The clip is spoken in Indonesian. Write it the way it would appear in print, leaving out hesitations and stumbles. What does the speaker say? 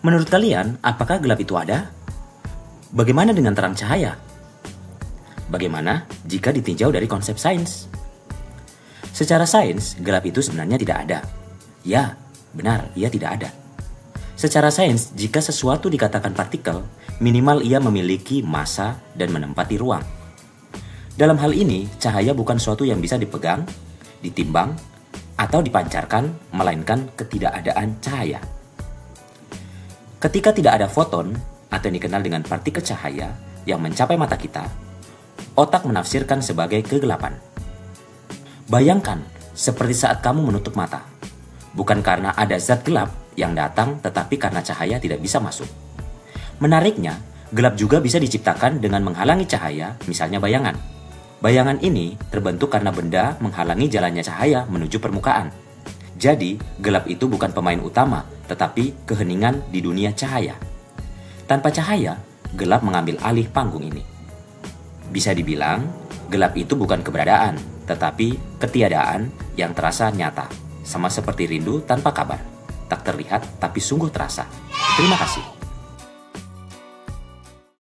Menurut kalian, apakah gelap itu ada? Bagaimana dengan terang cahaya? Bagaimana jika ditinjau dari konsep sains? Secara sains, gelap itu sebenarnya tidak ada. Ya, benar, ia tidak ada. Secara sains, jika sesuatu dikatakan partikel, minimal ia memiliki massa dan menempati ruang. Dalam hal ini, cahaya bukan suatu yang bisa dipegang, ditimbang, atau dipancarkan, melainkan ketidakadaan cahaya. Ketika tidak ada foton, atau yang dikenal dengan partikel cahaya, yang mencapai mata kita, otak menafsirkan sebagai kegelapan. Bayangkan, seperti saat kamu menutup mata. Bukan karena ada zat gelap yang datang, tetapi karena cahaya tidak bisa masuk. Menariknya, gelap juga bisa diciptakan dengan menghalangi cahaya, misalnya bayangan. Bayangan ini terbentuk karena benda menghalangi jalannya cahaya menuju permukaan. Jadi, gelap itu bukan pemain utama, tetapi keheningan di dunia cahaya. Tanpa cahaya, gelap mengambil alih panggung ini. Bisa dibilang, gelap itu bukan keberadaan, tetapi ketiadaan yang terasa nyata. Sama seperti rindu tanpa kabar. Tak terlihat, tapi sungguh terasa. Terima kasih.